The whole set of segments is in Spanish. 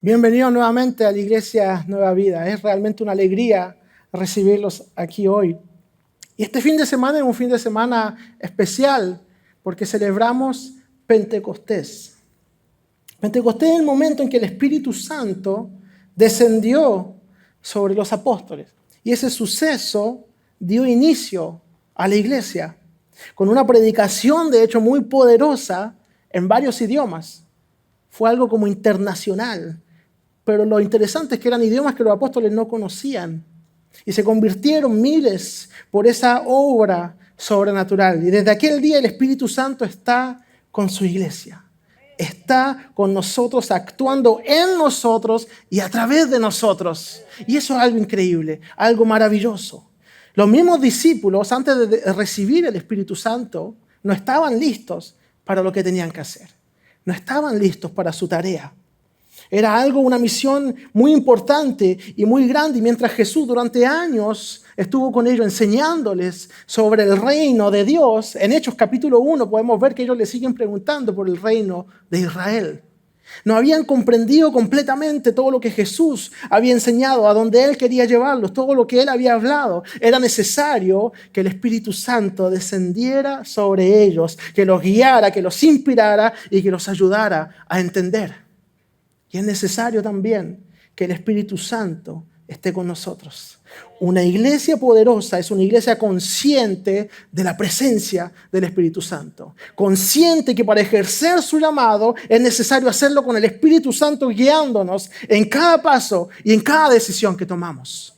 Bienvenidos nuevamente a la Iglesia Nueva Vida. Es realmente una alegría recibirlos aquí hoy. Y este fin de semana es un fin de semana especial porque celebramos Pentecostés. Pentecostés es el momento en que el Espíritu Santo descendió sobre los apóstoles. Y ese suceso dio inicio a la iglesia con una predicación, de hecho, muy poderosa en varios idiomas. Fue algo como internacional. Pero lo interesante es que eran idiomas que los apóstoles no conocían. Y se convirtieron miles por esa obra sobrenatural. Y desde aquel día el Espíritu Santo está con su iglesia. Está con nosotros, actuando en nosotros y a través de nosotros. Y eso es algo increíble, algo maravilloso. Los mismos discípulos, antes de recibir el Espíritu Santo, no estaban listos para lo que tenían que hacer. No estaban listos para su tarea. Era una misión muy importante y muy grande. Y mientras Jesús durante años estuvo con ellos enseñándoles sobre el reino de Dios, en Hechos capítulo 1 podemos ver que ellos le siguen preguntando por el reino de Israel. No habían comprendido completamente todo lo que Jesús había enseñado, a donde Él quería llevarlos, todo lo que Él había hablado. Era necesario que el Espíritu Santo descendiera sobre ellos, que los guiara, que los inspirara y que los ayudara a entender. Y es necesario también que el Espíritu Santo esté con nosotros. Una iglesia poderosa es una iglesia consciente de la presencia del Espíritu Santo. Consciente que para ejercer su llamado es necesario hacerlo con el Espíritu Santo guiándonos en cada paso y en cada decisión que tomamos.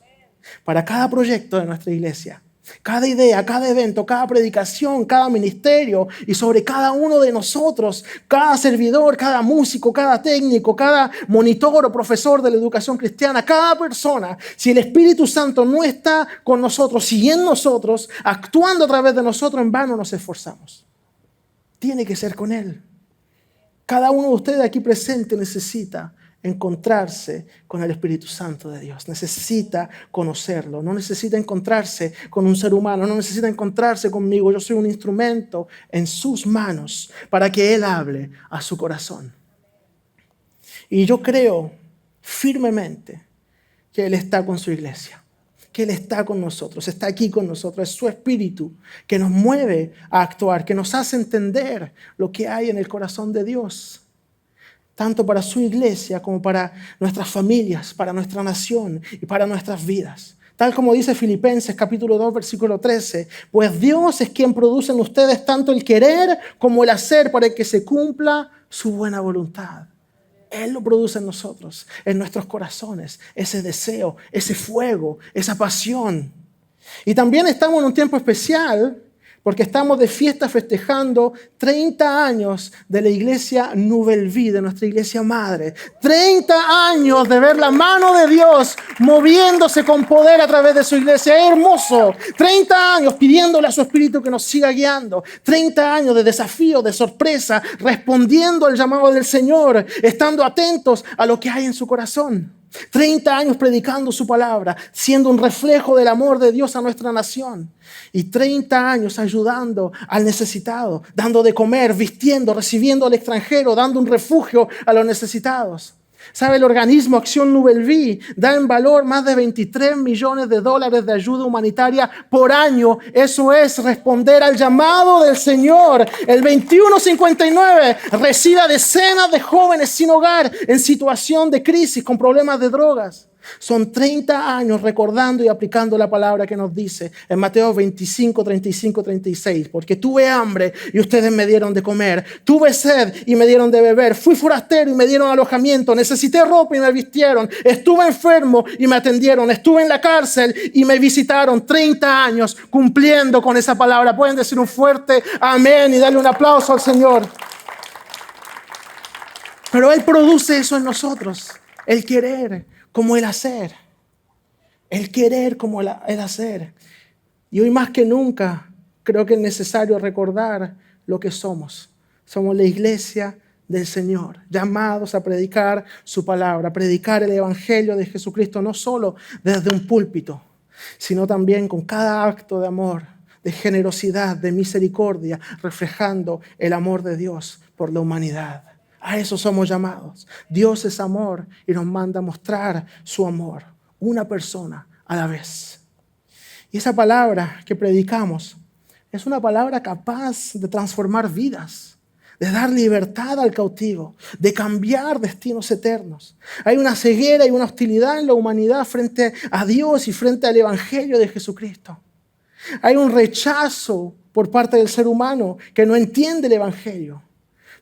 Para cada proyecto de nuestra iglesia. Cada idea, cada evento, cada predicación, cada ministerio y sobre cada uno de nosotros, cada servidor, cada músico, cada técnico, cada monitor o profesor de la educación cristiana, cada persona, si el Espíritu Santo no está con nosotros y en nosotros, actuando a través de nosotros, en vano nos esforzamos. Tiene que ser con Él. Cada uno de ustedes aquí presente necesita encontrarse con el Espíritu Santo de Dios. Necesita conocerlo. No necesita encontrarse con un ser humano. No necesita encontrarse conmigo. Yo soy un instrumento en sus manos para que Él hable a su corazón. Y yo creo firmemente que Él está con su iglesia. Que Él está con nosotros, está aquí con nosotros. Es su Espíritu que nos mueve a actuar, que nos hace entender lo que hay en el corazón de Dios. Tanto para su iglesia como para nuestras familias, para nuestra nación y para nuestras vidas. Tal como dice Filipenses capítulo 2, versículo 13. Pues Dios es quien produce en ustedes tanto el querer como el hacer para que se cumpla su buena voluntad. Él lo produce en nosotros, en nuestros corazones, ese deseo, ese fuego, esa pasión. Y también estamos en un tiempo especial porque estamos de fiesta festejando 30 años de la iglesia Nouvelle Vie, de nuestra iglesia madre. 30 años de ver la mano de Dios moviéndose con poder a través de su iglesia. Es hermoso. 30 años pidiéndole a su Espíritu que nos siga guiando. 30 años de desafío, de sorpresa, respondiendo al llamado del Señor, estando atentos a lo que hay en su corazón. 30 años predicando su palabra, siendo un reflejo del amor de Dios a nuestra nación. Y 30 años ayudando al necesitado, dando de comer, vistiendo, recibiendo al extranjero, dando un refugio a los necesitados. ¿Sabe? El organismo Acción Nouvelle Vie da en valor más de $23 millones de ayuda humanitaria por año. Eso es responder al llamado del Señor. El 2159 recibe a decenas de jóvenes sin hogar en situación de crisis con problemas de drogas. Son 30 años recordando y aplicando la palabra que nos dice en Mateo 25, 35, 36. Porque tuve hambre y ustedes me dieron de comer. Tuve sed y me dieron de beber. Fui forastero y me dieron alojamiento. Necesité ropa y me vistieron. Estuve enfermo y me atendieron. Estuve en la cárcel y me visitaron. 30 años cumpliendo con esa palabra. Pueden decir un fuerte amén y darle un aplauso al Señor. Pero Él produce eso en nosotros. El querer como el hacer. El querer como el hacer. Y hoy más que nunca creo que es necesario recordar lo que somos. Somos la iglesia del Señor, llamados a predicar su palabra, a predicar el evangelio de Jesucristo, no solo desde un púlpito, sino también con cada acto de amor, de generosidad, de misericordia, reflejando el amor de Dios por la humanidad. A eso somos llamados. Dios es amor y nos manda a mostrar su amor, una persona a la vez. Y esa palabra que predicamos es una palabra capaz de transformar vidas, de dar libertad al cautivo, de cambiar destinos eternos. Hay una ceguera y una hostilidad en la humanidad frente a Dios y frente al Evangelio de Jesucristo. Hay un rechazo por parte del ser humano que no entiende el Evangelio.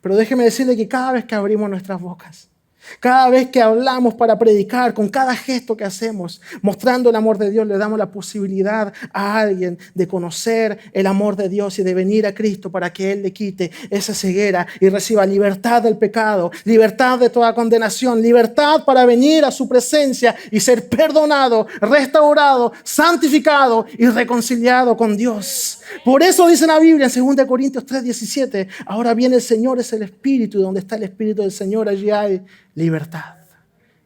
Pero déjeme decirle que cada vez que abrimos nuestras bocas, cada vez que hablamos para predicar, con cada gesto que hacemos, mostrando el amor de Dios, le damos la posibilidad a alguien de conocer el amor de Dios y de venir a Cristo para que Él le quite esa ceguera y reciba libertad del pecado, libertad de toda condenación, libertad para venir a su presencia y ser perdonado, restaurado, santificado y reconciliado con Dios. Por eso dice la Biblia en 2 Corintios 3:17, ahora bien el Señor es el Espíritu y donde está el Espíritu del Señor allí hay libertad.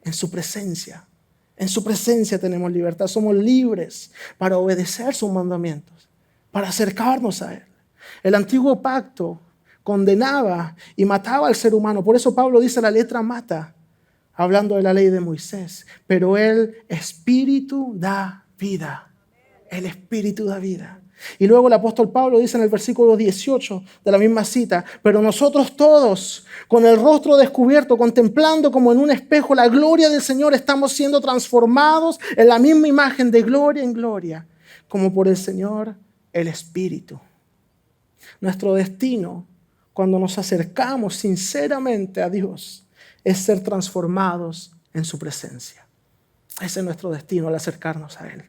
En su presencia tenemos libertad. Somos libres para obedecer sus mandamientos, para acercarnos a Él. El antiguo pacto condenaba y mataba al ser humano. Por eso Pablo dice la letra mata, hablando de la ley de Moisés. Pero el Espíritu da vida. El Espíritu da vida. Y luego el apóstol Pablo dice en el versículo 18 de la misma cita, pero nosotros todos, con el rostro descubierto, contemplando como en un espejo la gloria del Señor, estamos siendo transformados en la misma imagen de gloria en gloria, como por el Señor el Espíritu. Nuestro destino, cuando nos acercamos sinceramente a Dios, es ser transformados en su presencia. Ese es nuestro destino al acercarnos a Él.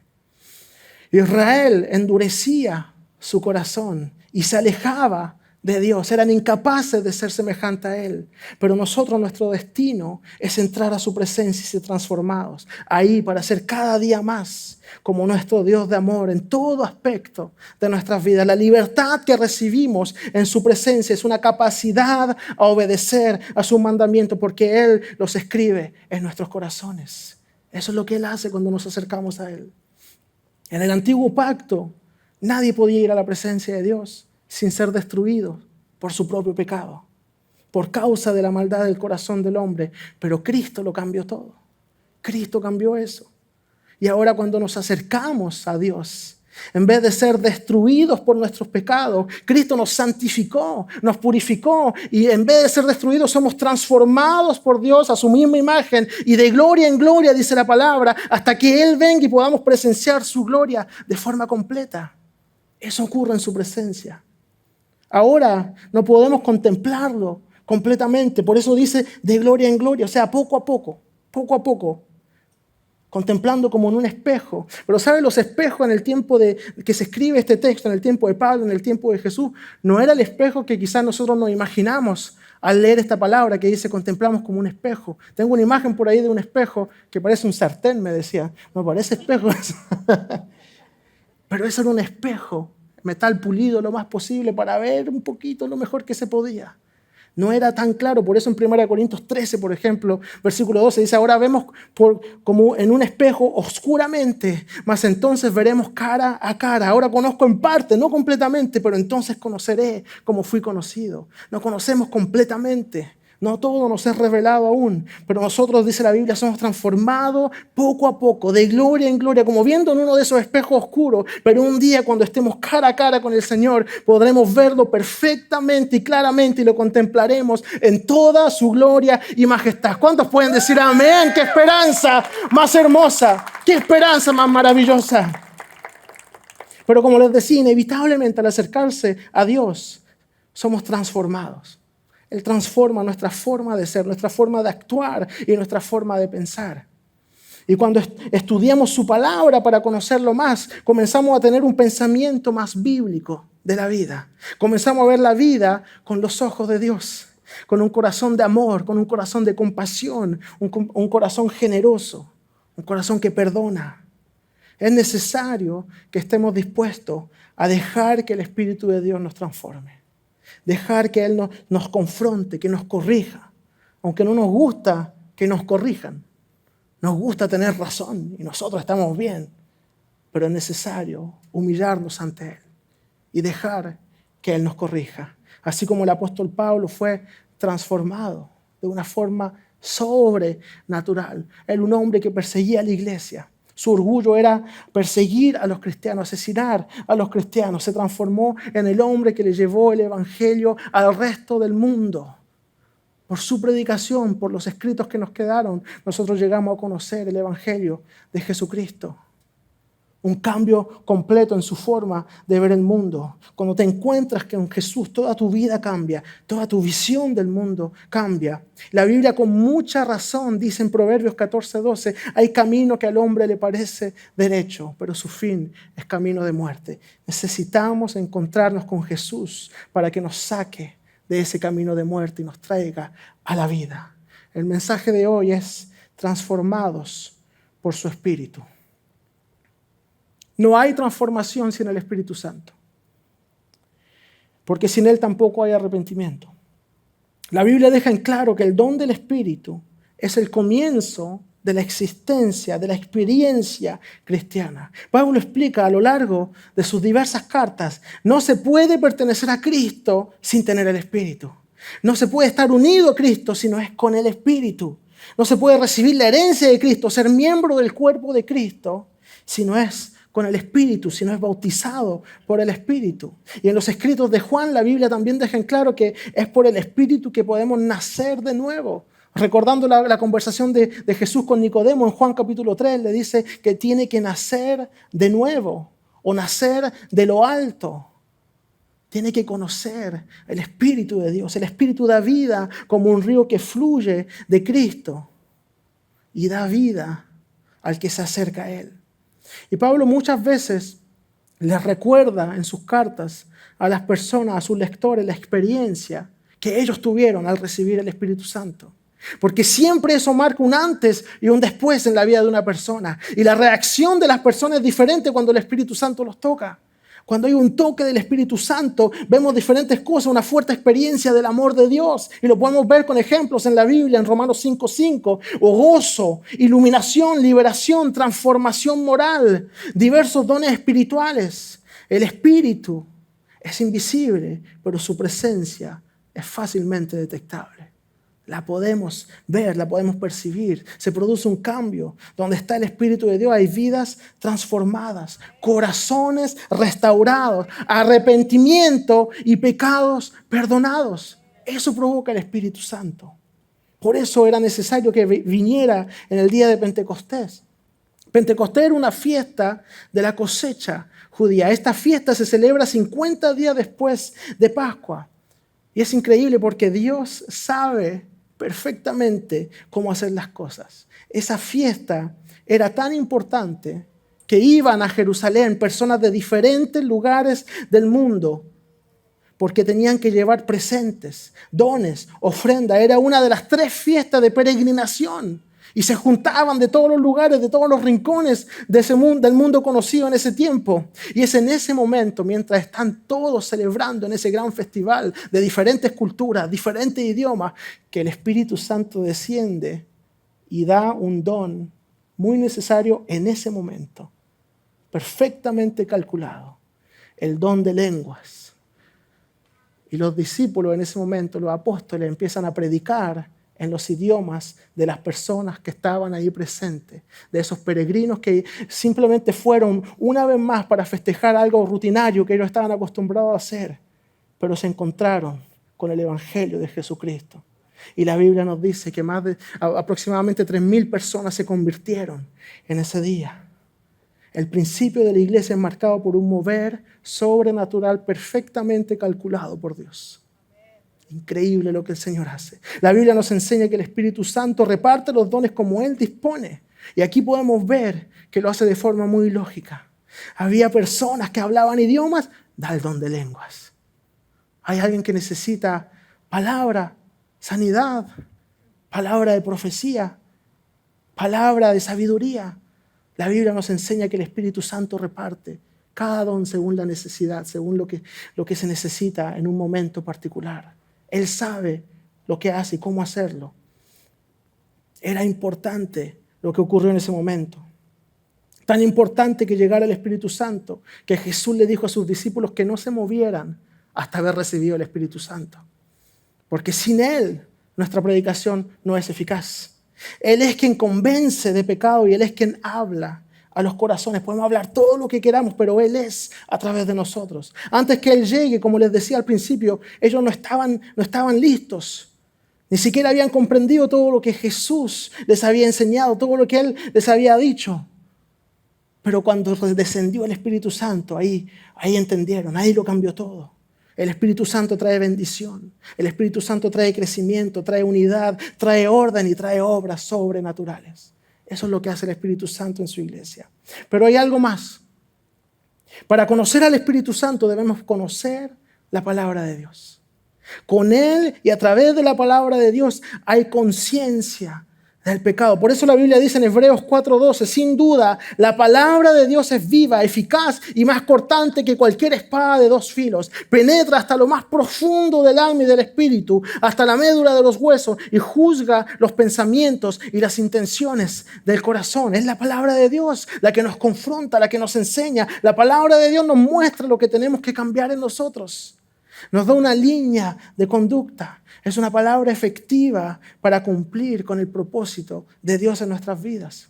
Israel endurecía su corazón y se alejaba de Dios. Eran incapaces de ser semejante a Él. Pero nosotros, nuestro destino es entrar a su presencia y ser transformados ahí para ser cada día más como nuestro Dios de amor en todo aspecto de nuestras vidas. La libertad que recibimos en su presencia es una capacidad a obedecer a su mandamiento porque Él los escribe en nuestros corazones. Eso es lo que Él hace cuando nos acercamos a Él. En el antiguo pacto, nadie podía ir a la presencia de Dios sin ser destruido por su propio pecado, por causa de la maldad del corazón del hombre. Pero Cristo lo cambió todo. Cristo cambió eso. Y ahora cuando nos acercamos a Dios, en vez de ser destruidos por nuestros pecados, Cristo nos santificó, nos purificó y en vez de ser destruidos somos transformados por Dios a su misma imagen y de gloria en gloria, dice la palabra, hasta que Él venga y podamos presenciar su gloria de forma completa. Eso ocurre en su presencia. Ahora no podemos contemplarlo completamente, por eso dice de gloria en gloria, o sea, poco a poco, contemplando como en un espejo. Pero ¿sabe? Los espejos en el tiempo de que se escribe este texto, en el tiempo de Pablo, en el tiempo de Jesús, no era el espejo que quizás nosotros nos imaginamos al leer esta palabra que dice contemplamos como un espejo. Tengo una imagen por ahí de un espejo que parece un sartén, me decía. No parece espejo. Pero eso era un espejo, metal pulido lo más posible para ver un poquito lo mejor que se podía. No era tan claro, por eso en 1 Corintios 13, por ejemplo, versículo 12, dice, ahora vemos como en un espejo oscuramente, mas entonces veremos cara a cara. Ahora conozco en parte, no completamente, pero entonces conoceré como fui conocido. No conocemos completamente. No todo nos es revelado aún, pero nosotros, dice la Biblia, somos transformados poco a poco, de gloria en gloria, como viendo en uno de esos espejos oscuros, pero un día cuando estemos cara a cara con el Señor, podremos verlo perfectamente y claramente y lo contemplaremos en toda su gloria y majestad. ¿Cuántos pueden decir amén? ¡Qué esperanza más hermosa! ¡Qué esperanza más maravillosa! Pero como les decía, inevitablemente al acercarse a Dios, somos transformados. Él transforma nuestra forma de ser, nuestra forma de actuar y nuestra forma de pensar. Y cuando estudiamos su palabra para conocerlo más, comenzamos a tener un pensamiento más bíblico de la vida. Comenzamos a ver la vida con los ojos de Dios, con un corazón de amor, con un corazón de compasión, un corazón generoso, un corazón que perdona. Es necesario que estemos dispuestos a dejar que el Espíritu de Dios nos transforme. Dejar que Él nos confronte, que nos corrija. Aunque no nos gusta que nos corrijan. Nos gusta tener razón y nosotros estamos bien. Pero es necesario humillarnos ante Él y dejar que Él nos corrija. Así como el apóstol Pablo fue transformado de una forma sobrenatural. Era un hombre que perseguía a la iglesia. Su orgullo era perseguir a los cristianos, asesinar a los cristianos. Se transformó en el hombre que le llevó el evangelio al resto del mundo. Por su predicación, por los escritos que nos quedaron, nosotros llegamos a conocer el evangelio de Jesucristo. Un cambio completo en su forma de ver el mundo. Cuando te encuentras con Jesús, toda tu vida cambia, toda tu visión del mundo cambia. La Biblia con mucha razón dice en Proverbios 14:12, hay camino que al hombre le parece derecho, pero su fin es camino de muerte. Necesitamos encontrarnos con Jesús para que nos saque de ese camino de muerte y nos traiga a la vida. El mensaje de hoy es transformados por su Espíritu. No hay transformación sin el Espíritu Santo, porque sin Él tampoco hay arrepentimiento. La Biblia deja en claro que el don del Espíritu es el comienzo de la existencia, de la experiencia cristiana. Pablo explica a lo largo de sus diversas cartas, no se puede pertenecer a Cristo sin tener el Espíritu. No se puede estar unido a Cristo si no es con el Espíritu. No se puede recibir la herencia de Cristo, ser miembro del cuerpo de Cristo, si no es con el Espíritu, si no es bautizado por el Espíritu. Y en los escritos de Juan, la Biblia también deja en claro que es por el Espíritu que podemos nacer de nuevo. Recordando la conversación de Jesús con Nicodemo en Juan capítulo 3, le dice que tiene que nacer de nuevo o nacer de lo alto. Tiene que conocer el Espíritu de Dios. El Espíritu da vida como un río que fluye de Cristo y da vida al que se acerca a Él. Y Pablo muchas veces les recuerda en sus cartas a las personas, a sus lectores, la experiencia que ellos tuvieron al recibir el Espíritu Santo. Porque siempre eso marca un antes y un después en la vida de una persona. Y la reacción de las personas es diferente cuando el Espíritu Santo los toca. Cuando hay un toque del Espíritu Santo, vemos diferentes cosas, una fuerte experiencia del amor de Dios. Y lo podemos ver con ejemplos en la Biblia, en Romanos 5:5, o gozo, iluminación, liberación, transformación moral, diversos dones espirituales. El Espíritu es invisible, pero su presencia es fácilmente detectable. La podemos ver, la podemos percibir. Se produce un cambio. Donde está el Espíritu de Dios hay vidas transformadas, corazones restaurados, arrepentimiento y pecados perdonados. Eso provoca el Espíritu Santo. Por eso era necesario que viniera en el día de Pentecostés. Pentecostés era una fiesta de la cosecha judía. Esta fiesta se celebra 50 días después de Pascua. Y es increíble porque Dios sabe perfectamente cómo hacer las cosas. Esa fiesta era tan importante que iban a Jerusalén personas de diferentes lugares del mundo porque tenían que llevar presentes, dones, ofrenda. Era una de las 3 fiestas de peregrinación y se juntaban de todos los lugares, de todos los rincones de ese mundo, del mundo conocido en ese tiempo. Y es en ese momento, mientras están todos celebrando en ese gran festival de diferentes culturas, diferentes idiomas, que el Espíritu Santo desciende y da un don muy necesario en ese momento, perfectamente calculado, el don de lenguas. Y los discípulos en ese momento, los apóstoles, empiezan a predicar en los idiomas de las personas que estaban ahí presentes, de esos peregrinos que simplemente fueron una vez más para festejar algo rutinario que ellos estaban acostumbrados a hacer, pero se encontraron con el Evangelio de Jesucristo. Y la Biblia nos dice que aproximadamente 3,000 personas se convirtieron en ese día. El principio de la iglesia es marcado por un mover sobrenatural perfectamente calculado por Dios. Increíble lo que el Señor hace. La Biblia nos enseña que el Espíritu Santo reparte los dones como Él dispone. Y aquí podemos ver que lo hace de forma muy lógica. Había personas que hablaban idiomas, da el don de lenguas. Hay alguien que necesita palabra, sanidad, palabra de profecía, palabra de sabiduría. La Biblia nos enseña que el Espíritu Santo reparte cada don según la necesidad, según lo que se necesita en un momento particular. Él sabe lo que hace y cómo hacerlo. Era importante lo que ocurrió en ese momento. Tan importante que llegara el Espíritu Santo, que Jesús le dijo a sus discípulos que no se movieran hasta haber recibido el Espíritu Santo. Porque sin Él nuestra predicación no es eficaz. Él es quien convence de pecado y Él es quien habla a los corazones. Podemos hablar todo lo que queramos, pero Él es a través de nosotros. Antes que Él llegue, como les decía al principio, ellos no estaban listos. Ni siquiera habían comprendido todo lo que Jesús les había enseñado, todo lo que Él les había dicho. Pero cuando descendió el Espíritu Santo, ahí entendieron, ahí lo cambió todo. El Espíritu Santo trae bendición, el Espíritu Santo trae crecimiento, trae unidad, trae orden y trae obras sobrenaturales. Eso es lo que hace el Espíritu Santo en su iglesia. Pero hay algo más. Para conocer al Espíritu Santo debemos conocer la palabra de Dios. Con Él y a través de la palabra de Dios hay conciencia del pecado. Por eso la Biblia dice en Hebreos 4:12, sin duda, la palabra de Dios es viva, eficaz y más cortante que cualquier espada de dos filos. Penetra hasta lo más profundo del alma y del espíritu, hasta la médula de los huesos y juzga los pensamientos y las intenciones del corazón. Es la palabra de Dios la que nos confronta, la que nos enseña. La palabra de Dios nos muestra lo que tenemos que cambiar en nosotros. Nos da una línea de conducta. Es una palabra efectiva para cumplir con el propósito de Dios en nuestras vidas.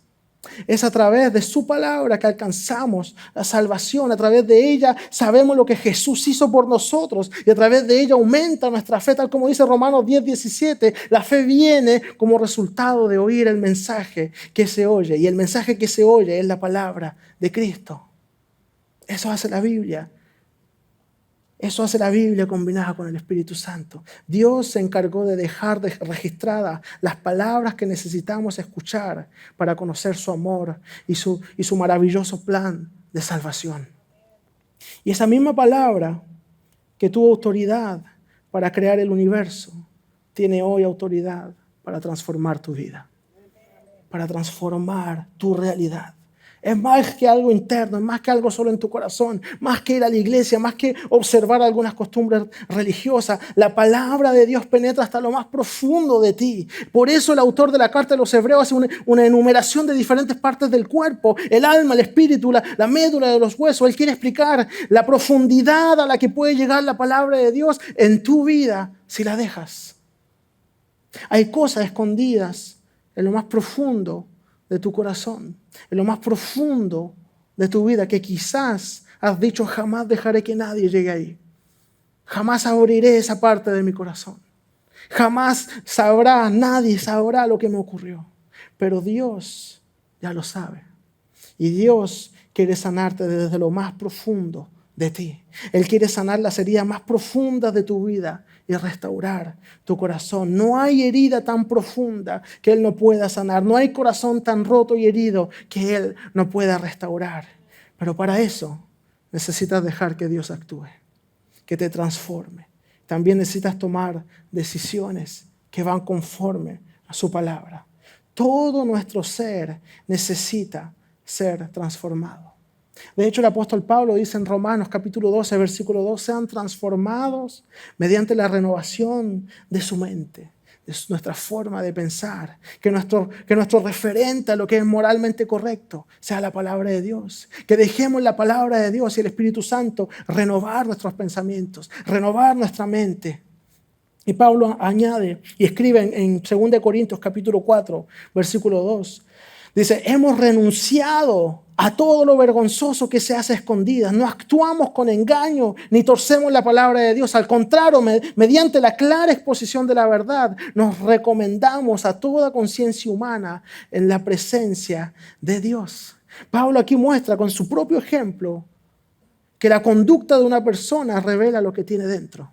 Es a través de su palabra que alcanzamos la salvación. A través de ella sabemos lo que Jesús hizo por nosotros y a través de ella aumenta nuestra fe, tal como dice Romanos 10:17. La fe viene como resultado de oír el mensaje que se oye y el mensaje que se oye es la palabra de Cristo. Eso hace la Biblia. Eso hace la Biblia combinada con el Espíritu Santo. Dios se encargó de dejar registradas las palabras que necesitamos escuchar para conocer su amor y su maravilloso plan de salvación. Y esa misma palabra que tuvo autoridad para crear el universo, tiene hoy autoridad para transformar tu vida, para transformar tu realidad. Es más que algo interno, es más que algo solo en tu corazón, más que ir a la iglesia, más que observar algunas costumbres religiosas. La palabra de Dios penetra hasta lo más profundo de ti. Por eso el autor de la carta de los Hebreos hace una enumeración de diferentes partes del cuerpo, el alma, el espíritu, la médula de los huesos. Él quiere explicar la profundidad a la que puede llegar la palabra de Dios en tu vida si la dejas. Hay cosas escondidas en lo más profundo de tu corazón, en lo más profundo de tu vida, que quizás has dicho, jamás dejaré que nadie llegue ahí. Jamás abriré esa parte de mi corazón. Jamás nadie sabrá lo que me ocurrió. Pero Dios ya lo sabe. Y Dios quiere sanarte desde lo más profundo de ti. Él quiere sanar las heridas más profundas de tu vida y restaurar tu corazón. No hay herida tan profunda que Él no pueda sanar. No hay corazón tan roto y herido que Él no pueda restaurar. Pero para eso necesitas dejar que Dios actúe, que te transforme. También necesitas tomar decisiones que van conforme a su palabra. Todo nuestro ser necesita ser transformado. De hecho, el apóstol Pablo dice en Romanos capítulo 12, versículo 2, sean transformados mediante la renovación de su mente, de nuestra forma de pensar, que nuestro referente a lo que es moralmente correcto sea la palabra de Dios, que dejemos la palabra de Dios y el Espíritu Santo renovar nuestros pensamientos, renovar nuestra mente. Y Pablo añade y escribe en 2 Corintios capítulo 4, versículo 2, dice, hemos renunciado a todo lo vergonzoso que se hace a escondidas. No actuamos con engaño ni torcemos la palabra de Dios. Al contrario, mediante la clara exposición de la verdad, nos recomendamos a toda conciencia humana en la presencia de Dios. Pablo aquí muestra con su propio ejemplo que la conducta de una persona revela lo que tiene dentro.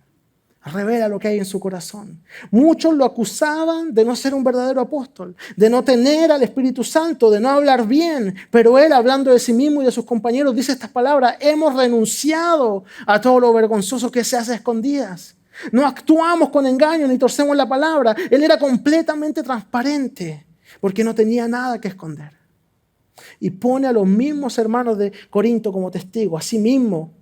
Revela lo que hay en su corazón. Muchos lo acusaban de no ser un verdadero apóstol, de no tener al Espíritu Santo, de no hablar bien. Pero él, hablando de sí mismo y de sus compañeros, dice estas palabras: hemos renunciado a todo lo vergonzoso que se hace a escondidas. No actuamos con engaño ni torcemos la palabra. Él era completamente transparente porque no tenía nada que esconder. Y pone a los mismos hermanos de Corinto como testigos. Asimismo,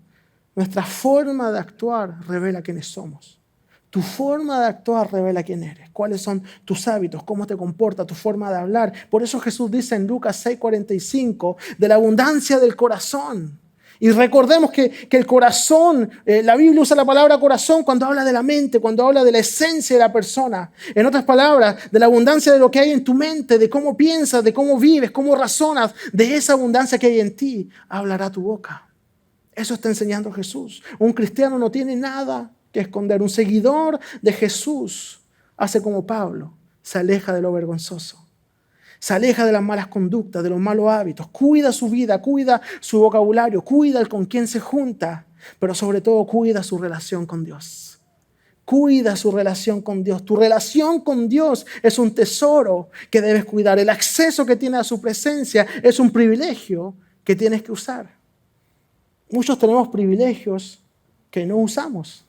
nuestra forma de actuar revela quiénes somos. Tu forma de actuar revela quién eres. Cuáles son tus hábitos, cómo te comportas, tu forma de hablar. Por eso Jesús dice en Lucas 6:45, de la abundancia del corazón. Y recordemos que el corazón, la Biblia usa la palabra corazón cuando habla de la mente, cuando habla de la esencia de la persona. En otras palabras, de la abundancia de lo que hay en tu mente, de cómo piensas, de cómo vives, cómo razonas, de esa abundancia que hay en ti, hablará tu boca. Eso está enseñando Jesús. Un cristiano no tiene nada que esconder. Un seguidor de Jesús hace como Pablo, se aleja de lo vergonzoso. Se aleja de las malas conductas, de los malos hábitos. Cuida su vida, cuida su vocabulario, cuida el con quién se junta, pero sobre todo cuida su relación con Dios. Cuida su relación con Dios. Tu relación con Dios es un tesoro que debes cuidar. El acceso que tienes a su presencia es un privilegio que tienes que usar. Muchos tenemos privilegios que no usamos.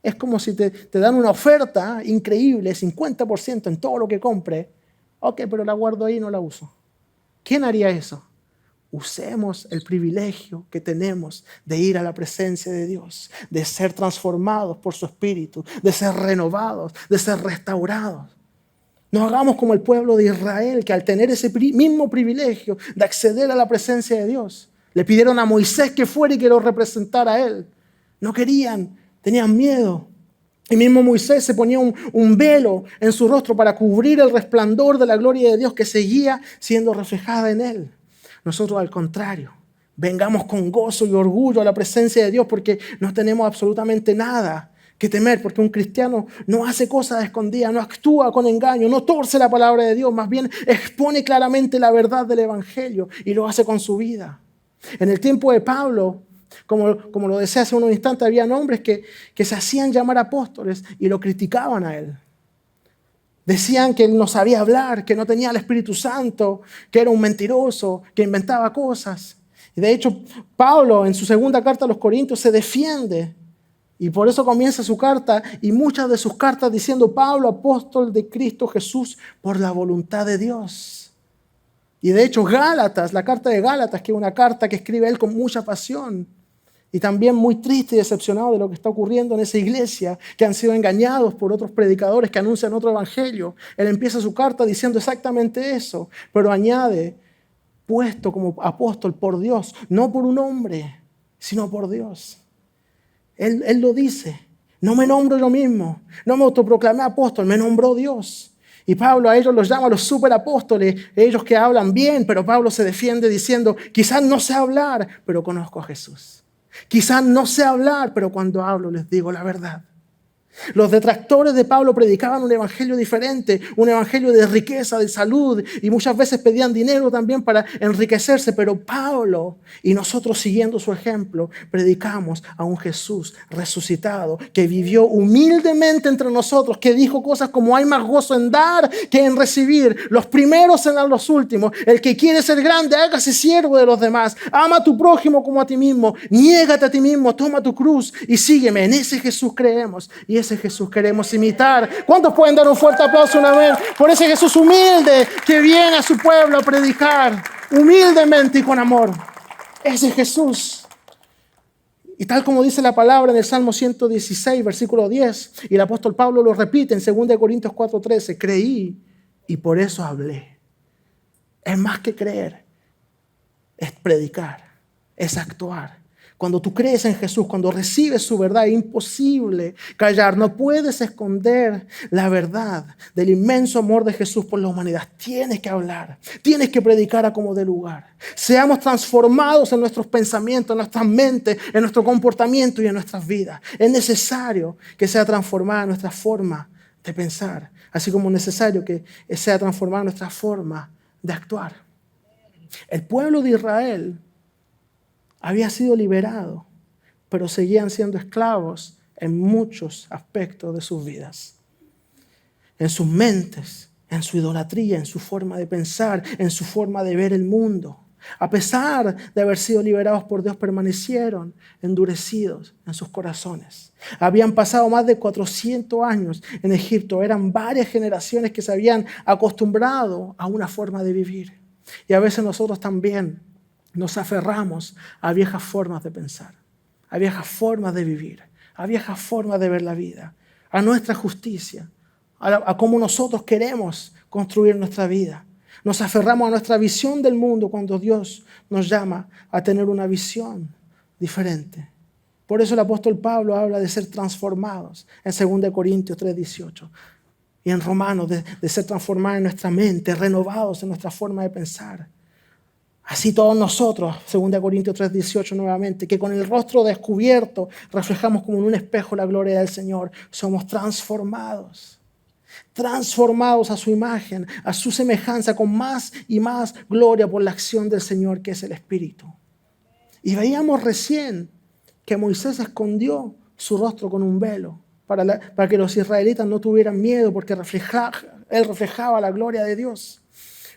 Es como si te dan una oferta increíble, 50% en todo lo que compre. Ok, pero la guardo ahí y no la uso. ¿Quién haría eso? Usemos el privilegio que tenemos de ir a la presencia de Dios, de ser transformados por su Espíritu, de ser renovados, de ser restaurados. No hagamos como el pueblo de Israel, que al tener ese mismo privilegio de acceder a la presencia de Dios, le pidieron a Moisés que fuera y que lo representara a él. No querían, tenían miedo. Y mismo Moisés se ponía un velo en su rostro para cubrir el resplandor de la gloria de Dios que seguía siendo reflejada en él. Nosotros al contrario, vengamos con gozo y orgullo a la presencia de Dios porque no tenemos absolutamente nada que temer, porque un cristiano no hace cosas escondidas, no actúa con engaño, no torce la palabra de Dios, más bien expone claramente la verdad del Evangelio y lo hace con su vida. En el tiempo de Pablo, como lo decía hace unos instantes, había hombres que se hacían llamar apóstoles y lo criticaban a él. Decían que él no sabía hablar, que no tenía el Espíritu Santo, que era un mentiroso, que inventaba cosas. Y de hecho, Pablo en su segunda carta a los Corintios se defiende. Y por eso comienza su carta y muchas de sus cartas diciendo: Pablo, apóstol de Cristo Jesús, por la voluntad de Dios. Y de hecho, Gálatas, la carta de Gálatas, que es una carta que escribe él con mucha pasión y también muy triste y decepcionado de lo que está ocurriendo en esa iglesia, que han sido engañados por otros predicadores que anuncian otro evangelio. Él empieza su carta diciendo exactamente eso, pero añade: puesto como apóstol por Dios, no por un hombre, sino por Dios. Él lo dice: no me nombro yo mismo, no me autoproclamé apóstol, me nombró Dios. Y Pablo a ellos los llama los superapóstoles, ellos que hablan bien, pero Pablo se defiende diciendo: quizás no sé hablar, pero conozco a Jesús. Quizás no sé hablar, pero cuando hablo les digo la verdad. Los detractores de Pablo predicaban un evangelio diferente, un evangelio de riqueza, de salud, y muchas veces pedían dinero también para enriquecerse, pero Pablo y nosotros, siguiendo su ejemplo, predicamos a un Jesús resucitado que vivió humildemente entre nosotros, que dijo cosas como: hay más gozo en dar que en recibir, los primeros serán los últimos, el que quiere ser grande hágase siervo de los demás, ama a tu prójimo como a ti mismo, niégate a ti mismo, toma tu cruz y sígueme. En ese Jesús creemos y ese Jesús queremos imitar. ¿Cuántos pueden dar un fuerte aplauso una vez por ese Jesús humilde que viene a su pueblo a predicar humildemente y con amor? Ese Jesús. Y tal como dice la palabra en el Salmo 116, versículo 10, y el apóstol Pablo lo repite en 2 Corintios 4:13: creí y por eso hablé. Es más que creer, es predicar, es actuar. Cuando tú crees en Jesús, cuando recibes su verdad, es imposible callar. No puedes esconder la verdad del inmenso amor de Jesús por la humanidad. Tienes que hablar, tienes que predicar a como dé lugar. Seamos transformados en nuestros pensamientos, en nuestras mentes, en nuestro comportamiento y en nuestras vidas. Es necesario que sea transformada nuestra forma de pensar, así como es necesario que sea transformada nuestra forma de actuar. El pueblo de Israel había sido liberado, pero seguían siendo esclavos en muchos aspectos de sus vidas. En sus mentes, en su idolatría, en su forma de pensar, en su forma de ver el mundo. A pesar de haber sido liberados por Dios, permanecieron endurecidos en sus corazones. Habían pasado más de 400 años en Egipto. Eran varias generaciones que se habían acostumbrado a una forma de vivir. Y a veces nosotros también nos aferramos a viejas formas de pensar, a viejas formas de vivir, a viejas formas de ver la vida, a nuestra justicia, a cómo nosotros queremos construir nuestra vida. Nos aferramos a nuestra visión del mundo cuando Dios nos llama a tener una visión diferente. Por eso el apóstol Pablo habla de ser transformados en 2 Corintios 3:18. Y en Romanos de ser transformados en nuestra mente, renovados en nuestra forma de pensar. Así todos nosotros, 2 Corintios 3:18 nuevamente, que con el rostro descubierto reflejamos como en un espejo la gloria del Señor. Somos transformados a su imagen, a su semejanza, con más y más gloria por la acción del Señor, que es el Espíritu. Y veíamos recién que Moisés escondió su rostro con un velo para que los israelitas no tuvieran miedo, porque él reflejaba la gloria de Dios.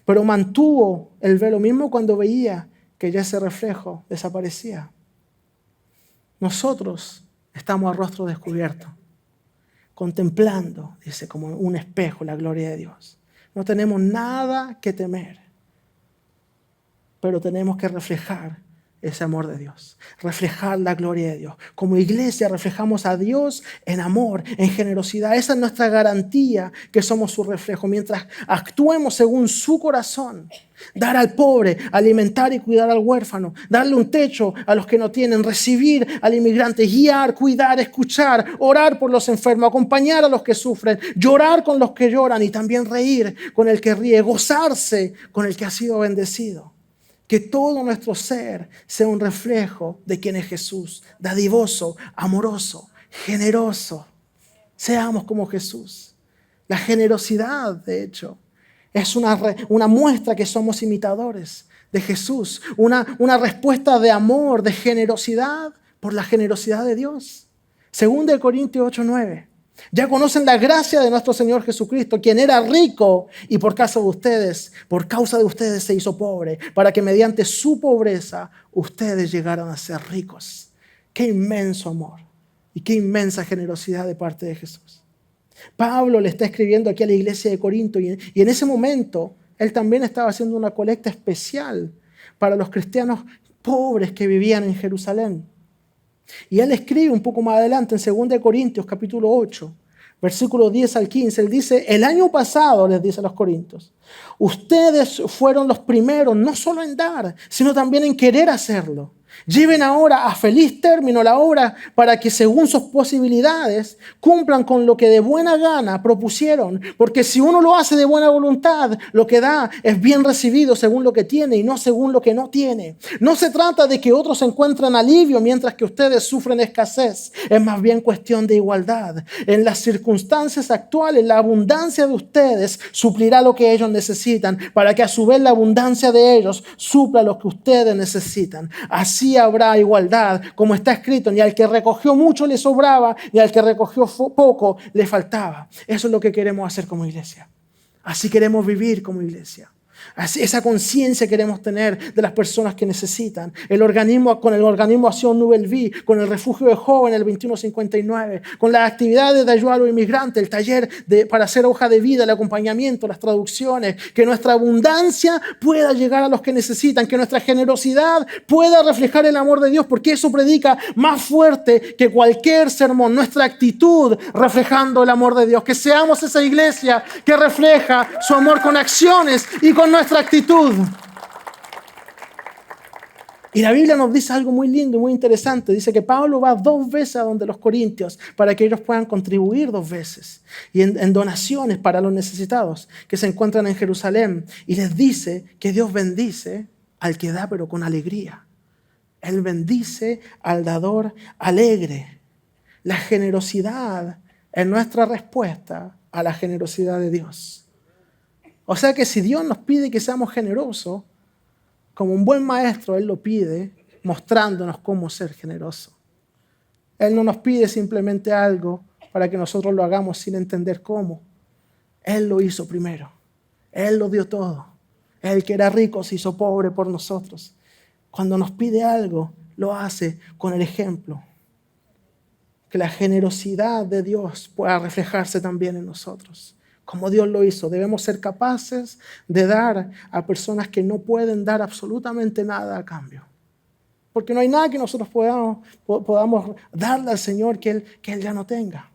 Pero mantuvo el velo mismo cuando veía que ya ese reflejo desaparecía. Nosotros estamos a rostro descubierto, contemplando, dice, como un espejo la gloria de Dios. No tenemos nada que temer, pero tenemos que reflejar ese amor de Dios, reflejar la gloria de Dios. Como iglesia reflejamos a Dios en amor, en generosidad. Esa es nuestra garantía, que somos su reflejo. Mientras actuemos según su corazón, dar al pobre, alimentar y cuidar al huérfano, darle un techo a los que no tienen, recibir al inmigrante, guiar, cuidar, escuchar, orar por los enfermos, acompañar a los que sufren, llorar con los que lloran y también reír con el que ríe, gozarse con el que ha sido bendecido. Que todo nuestro ser sea un reflejo de quién es Jesús, dadivoso, amoroso, generoso. Seamos como Jesús. La generosidad, de hecho, es una muestra que somos imitadores de Jesús, una respuesta de amor, de generosidad por la generosidad de Dios. 2 Corintios 8:9. Ya conocen la gracia de nuestro Señor Jesucristo, quien era rico y por causa de ustedes se hizo pobre, para que mediante su pobreza ustedes llegaran a ser ricos. Qué inmenso amor y qué inmensa generosidad de parte de Jesús. Pablo le está escribiendo aquí a la iglesia de Corinto y en ese momento él también estaba haciendo una colecta especial para los cristianos pobres que vivían en Jerusalén. Y él escribe un poco más adelante en 2 Corintios capítulo 8, versículo 10 al 15. Él dice: el año pasado, les dice a los corintios, ustedes fueron los primeros no solo en dar, sino también en querer hacerlo. Lleven ahora a feliz término la obra para que según sus posibilidades cumplan con lo que de buena gana propusieron. Porque si uno lo hace de buena voluntad, lo que da es bien recibido según lo que tiene y no según lo que no tiene. No se trata de que otros encuentren alivio mientras que ustedes sufren escasez. Es más bien cuestión de igualdad. En las circunstancias actuales, la abundancia de ustedes suplirá lo que ellos necesitan, para que a su vez la abundancia de ellos supla lo que ustedes necesitan. Así habrá igualdad, como está escrito: ni al que recogió mucho le sobraba, ni al que recogió poco le faltaba. Eso es lo que queremos hacer como iglesia. Así queremos vivir como iglesia. Así, esa conciencia queremos tener de las personas que necesitan. Con el organismo Acción Nouvelle, con el refugio de jóvenes, el 2159, con las actividades de ayuda a los inmigrantes, el taller para hacer hoja de vida, el acompañamiento, las traducciones. Que nuestra abundancia pueda llegar a los que necesitan, que nuestra generosidad pueda reflejar el amor de Dios, porque eso predica más fuerte que cualquier sermón. Nuestra actitud reflejando el amor de Dios. Que seamos esa iglesia que refleja su amor con acciones y con nuestra actitud. Y la Biblia nos dice algo muy lindo y muy interesante. Dice que Pablo va 2 veces a donde los corintios para que ellos puedan contribuir 2 veces y en donaciones para los necesitados que se encuentran en Jerusalén. Y les dice que Dios bendice al que da, pero con alegría. Él bendice al dador alegre. La generosidad es nuestra respuesta a la generosidad de Dios. O sea que si Dios nos pide que seamos generosos, como un buen maestro, Él lo pide mostrándonos cómo ser generoso. Él no nos pide simplemente algo para que nosotros lo hagamos sin entender cómo. Él lo hizo primero. Él lo dio todo. Él que era rico se hizo pobre por nosotros. Cuando nos pide algo, lo hace con el ejemplo. Que la generosidad de Dios pueda reflejarse también en nosotros. Como Dios lo hizo, debemos ser capaces de dar a personas que no pueden dar absolutamente nada a cambio. Porque no hay nada que nosotros podamos darle al Señor que Él ya no tenga.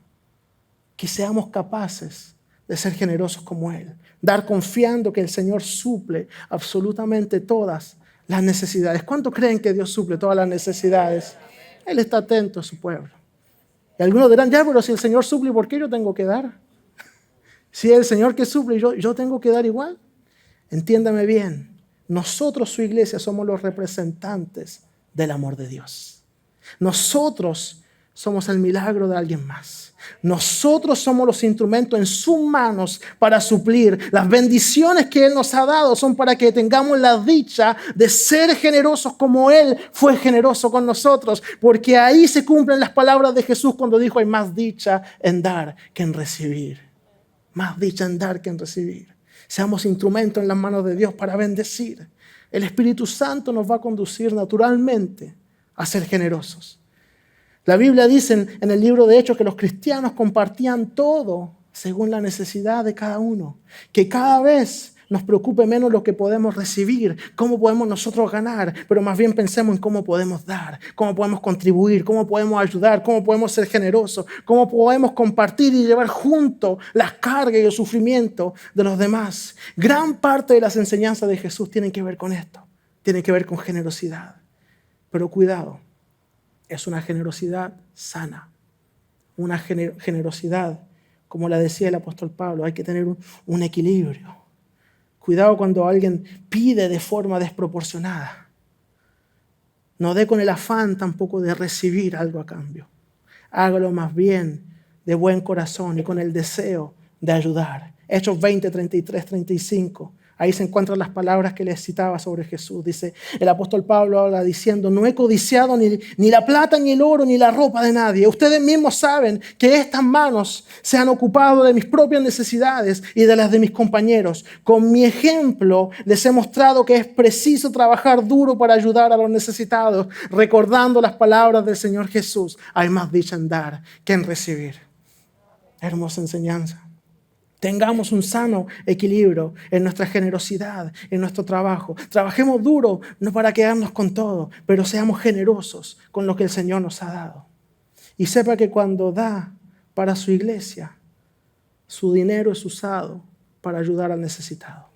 Que seamos capaces de ser generosos como Él. Dar confiando que el Señor suple absolutamente todas las necesidades. ¿Cuántos creen que Dios suple todas las necesidades? Él está atento a su pueblo. Y algunos dirán, ya, pero si el Señor suple, ¿por qué yo tengo que dar? Si es el Señor que suple, yo tengo que dar igual. Entiéndame bien, nosotros, su iglesia, somos los representantes del amor de Dios. Nosotros somos el milagro de alguien más. Nosotros somos los instrumentos en sus manos para suplir. Las bendiciones que Él nos ha dado son para que tengamos la dicha de ser generosos como Él fue generoso con nosotros. Porque ahí se cumplen las palabras de Jesús cuando dijo, hay más dicha en dar que en recibir. Más dicha en dar que en recibir. Seamos instrumentos en las manos de Dios para bendecir. El Espíritu Santo nos va a conducir naturalmente a ser generosos. La Biblia dice en el libro de Hechos que los cristianos compartían todo según la necesidad de cada uno. Que cada vez nos preocupe menos lo que podemos recibir, cómo podemos nosotros ganar, pero más bien pensemos en cómo podemos dar, cómo podemos contribuir, cómo podemos ayudar, cómo podemos ser generosos, cómo podemos compartir y llevar juntos las cargas y el sufrimiento de los demás. Gran parte de las enseñanzas de Jesús tienen que ver con esto, tienen que ver con generosidad. Pero cuidado. Es una generosidad sana, una generosidad, como la decía el apóstol Pablo, hay que tener un equilibrio. Cuidado cuando alguien pide de forma desproporcionada. No dé con el afán tampoco de recibir algo a cambio. Hágalo más bien de buen corazón y con el deseo de ayudar. Hechos 20, 33, 35. Ahí se encuentran las palabras que les citaba sobre Jesús. Dice, el apóstol Pablo habla diciendo, no he codiciado ni la plata, ni el oro, ni la ropa de nadie. Ustedes mismos saben que estas manos se han ocupado de mis propias necesidades y de las de mis compañeros. Con mi ejemplo les he mostrado que es preciso trabajar duro para ayudar a los necesitados, recordando las palabras del Señor Jesús. Hay más dicha en dar que en recibir. Hermosa enseñanza. Tengamos un sano equilibrio en nuestra generosidad, en nuestro trabajo. Trabajemos duro, no para quedarnos con todo, pero seamos generosos con lo que el Señor nos ha dado. Y sepa que cuando da para su iglesia, su dinero es usado para ayudar al necesitado.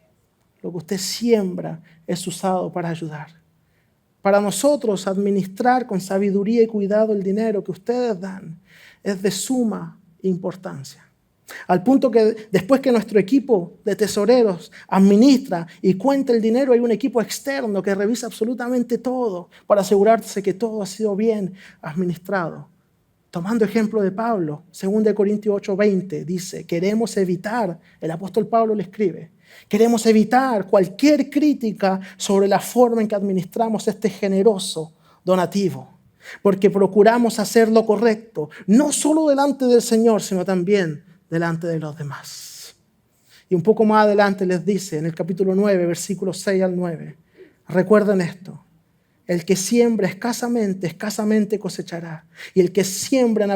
Lo que usted siembra es usado para ayudar. Para nosotros, administrar con sabiduría y cuidado el dinero que ustedes dan es de suma importancia. Al punto que después que nuestro equipo de tesoreros administra y cuenta el dinero, hay un equipo externo que revisa absolutamente todo para asegurarse que todo ha sido bien administrado. Tomando ejemplo de Pablo, 2 Corintios 8:20 dice, queremos evitar, el apóstol Pablo le escribe, queremos evitar cualquier crítica sobre la forma en que administramos este generoso donativo, porque procuramos hacer lo correcto, no solo delante del Señor, sino también delante de los demás. Y un poco más adelante les dice, en el capítulo 9, versículos 6 al 9, recuerden esto, el que siembra escasamente, escasamente cosechará. Y el que siembra en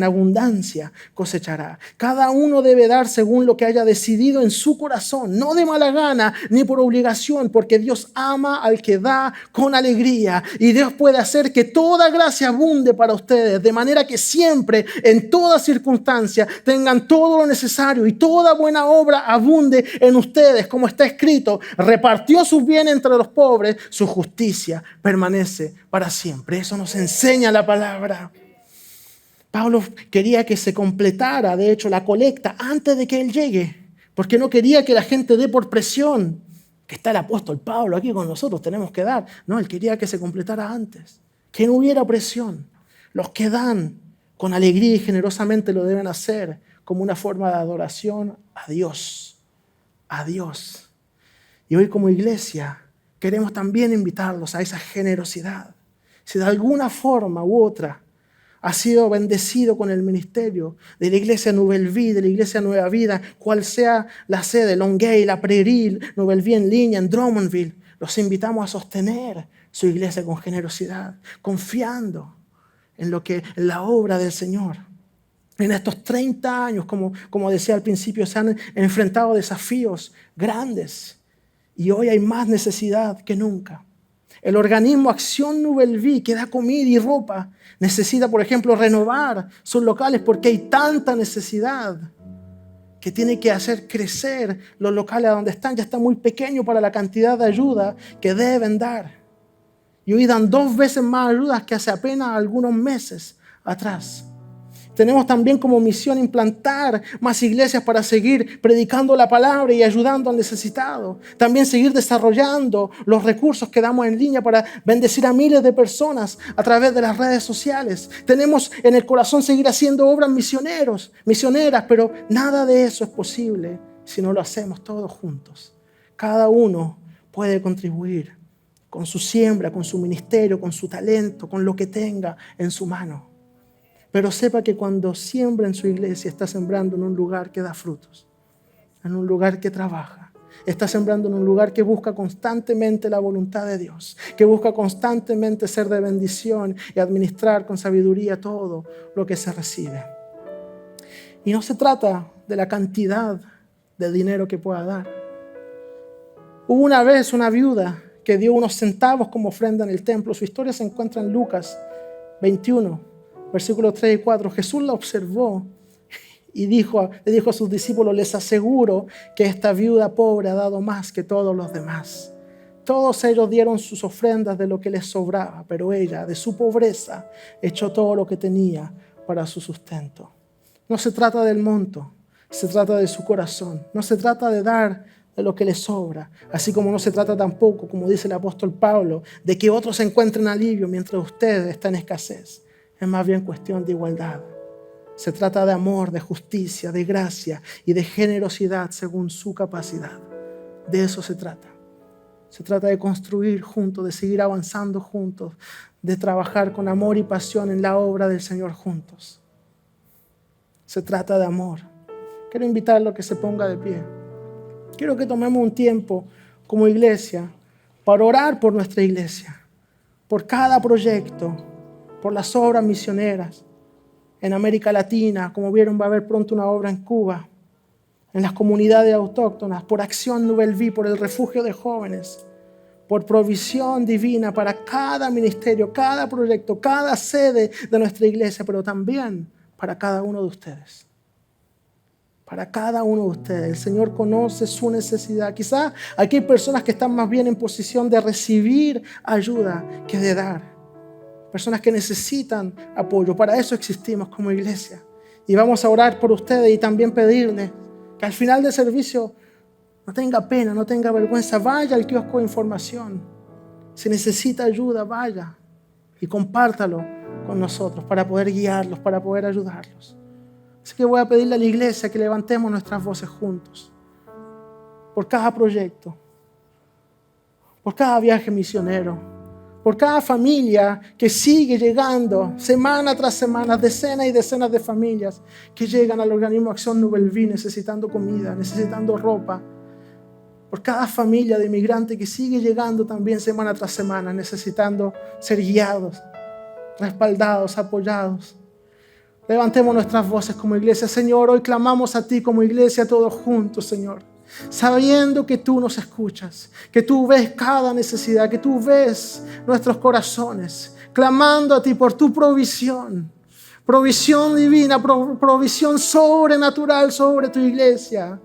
abundancia cosechará. Cada uno debe dar según lo que haya decidido en su corazón, no de mala gana ni por obligación, porque Dios ama al que da con alegría. Y Dios puede hacer que toda gracia abunde para ustedes, de manera que siempre, en toda circunstancia, tengan todo lo necesario y toda buena obra abunde en ustedes, como está escrito, repartió sus bienes entre los pobres, su justicia permanece para siempre. Eso nos enseña la palabra. Pablo quería que se completara, de hecho, la colecta antes de que él llegue, porque no quería que la gente dé por presión, que está el apóstol Pablo aquí con nosotros, tenemos que dar. No, él quería que se completara antes, que no hubiera presión. Los que dan con alegría y generosamente lo deben hacer como una forma de adoración a Dios. A Dios. Y hoy como iglesia queremos también invitarlos a esa generosidad. Si de alguna forma u otra ha sido bendecido con el ministerio de la iglesia Nouvelle Vie, de la iglesia Nueva Vida, cual sea la sede, Longueuil, La Prairie, Nouvelle Vie en línea, en Drummondville, los invitamos a sostener su iglesia con generosidad, confiando en la obra del Señor. En estos 30 años, como decía al principio, se han enfrentado desafíos grandes. Y hoy hay más necesidad que nunca. El organismo Acción Nouvelle Vie, que da comida y ropa, necesita, por ejemplo, renovar sus locales porque hay tanta necesidad que tiene que hacer crecer los locales a donde están. Ya está muy pequeño para la cantidad de ayuda que deben dar. Y hoy dan 2 veces más ayudas que hace apenas algunos meses atrás. Tenemos también como misión implantar más iglesias para seguir predicando la palabra y ayudando al necesitado. También seguir desarrollando los recursos que damos en línea para bendecir a miles de personas a través de las redes sociales. Tenemos en el corazón seguir haciendo obras misioneras, pero nada de eso es posible si no lo hacemos todos juntos. Cada uno puede contribuir con su siembra, con su ministerio, con su talento, con lo que tenga en su mano. Pero sepa que cuando siembra en su iglesia, está sembrando en un lugar que da frutos, en un lugar que trabaja. Está sembrando en un lugar que busca constantemente la voluntad de Dios, que busca constantemente ser de bendición y administrar con sabiduría todo lo que se recibe. Y no se trata de la cantidad de dinero que pueda dar. Hubo una vez una viuda que dio unos centavos como ofrenda en el templo. Su historia se encuentra en Lucas 21. Versículos 3 y 4, Jesús la observó y le dijo a sus discípulos: les aseguro que esta viuda pobre ha dado más que todos los demás. Todos ellos dieron sus ofrendas de lo que les sobraba, pero ella, de su pobreza, echó todo lo que tenía para su sustento. No se trata del monto, se trata de su corazón. No se trata de dar de lo que les sobra, así como no se trata tampoco, como dice el apóstol Pablo, de que otros encuentren alivio mientras ustedes están en escasez. Es más bien cuestión de igualdad. Se trata de amor, de justicia, de gracia y de generosidad según su capacidad. De eso se trata. Se trata de construir juntos, de seguir avanzando juntos, de trabajar con amor y pasión en la obra del Señor juntos. Se trata de amor. Quiero invitarlo a que se ponga de pie. Quiero que tomemos un tiempo como iglesia para orar por nuestra iglesia, por cada proyecto, por las obras misioneras en América Latina. Como vieron, va a haber pronto una obra en Cuba, en las comunidades autóctonas, por Acción Nouvelle Vie, por el refugio de jóvenes, por provisión divina para cada ministerio, cada proyecto, cada sede de nuestra iglesia, pero también para cada uno de ustedes. Para cada uno de ustedes. El Señor conoce su necesidad. Quizás aquí hay personas que están más bien en posición de recibir ayuda que de dar. Personas que necesitan apoyo. Para eso existimos como iglesia. Y vamos a orar por ustedes y también pedirles que al final del servicio no tenga pena, no tenga vergüenza. Vaya al kiosco de información. Si necesita ayuda, vaya y compártalo con nosotros para poder guiarlos, para poder ayudarlos. Así que voy a pedirle a la iglesia que levantemos nuestras voces juntos. Por cada proyecto, por cada viaje misionero, por cada familia que sigue llegando semana tras semana, decenas y decenas de familias que llegan al organismo Acción Nouvelle Vie necesitando comida, necesitando ropa. Por cada familia de inmigrantes que sigue llegando también semana tras semana, necesitando ser guiados, respaldados, apoyados. Levantemos nuestras voces como iglesia. Señor, hoy clamamos a ti como iglesia todos juntos, Señor. Sabiendo que tú nos escuchas, que tú ves cada necesidad, que tú ves nuestros corazones, clamando a ti por tu provisión divina, provisión sobrenatural sobre tu iglesia.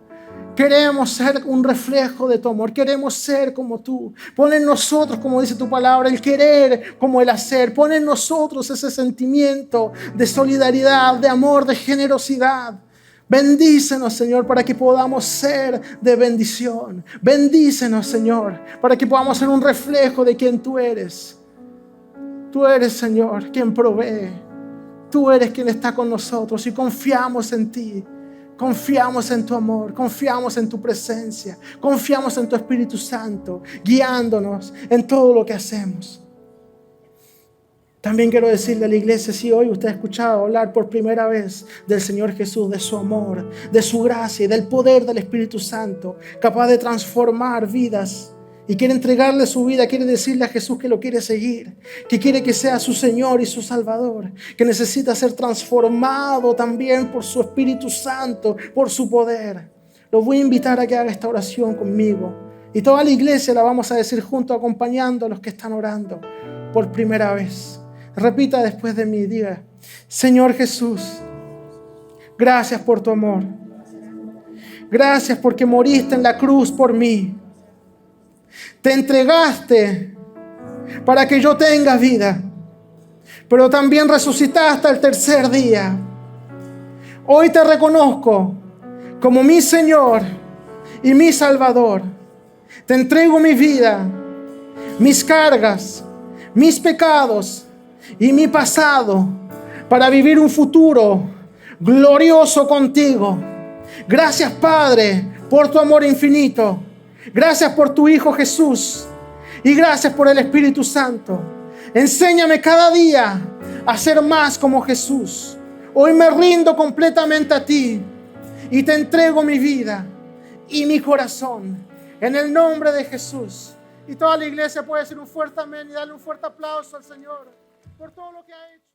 Queremos ser un reflejo de tu amor, queremos ser como tú. Pon en nosotros, como dice tu palabra, el querer como el hacer. Pon en nosotros ese sentimiento de solidaridad, de amor, de generosidad. Bendícenos, Señor, para que podamos ser de bendición. Bendícenos, Señor, para que podamos ser un reflejo de quien tú eres. Tú eres, Señor, quien provee. Tú eres quien está con nosotros y confiamos en ti. Confiamos en tu amor, confiamos en tu presencia, confiamos en tu Espíritu Santo, guiándonos en todo lo que hacemos. También quiero decirle a la iglesia, si hoy usted ha escuchado hablar por primera vez del Señor Jesús, de su amor, de su gracia y del poder del Espíritu Santo, capaz de transformar vidas, y quiere entregarle su vida, quiere decirle a Jesús que lo quiere seguir, que quiere que sea su Señor y su Salvador, que necesita ser transformado también por su Espíritu Santo, por su poder. Lo voy a invitar a que haga esta oración conmigo. Y toda la iglesia la vamos a decir junto, acompañando a los que están orando por primera vez. Repita después de mí, diga: Señor Jesús, gracias por tu amor. Gracias porque moriste en la cruz por mí. Te entregaste para que yo tenga vida, pero también resucitaste al tercer día. Hoy te reconozco como mi Señor y mi Salvador. Te entrego mi vida, mis cargas, mis pecados y mi pasado para vivir un futuro glorioso contigo. Gracias, Padre, por tu amor infinito. Gracias por tu Hijo Jesús. Y gracias por el Espíritu Santo. Enséñame cada día a ser más como Jesús. Hoy me rindo completamente a ti y te entrego mi vida y mi corazón en el nombre de Jesús. Y toda la iglesia puede decir un fuerte amén y darle un fuerte aplauso al Señor por todo lo que ha hecho.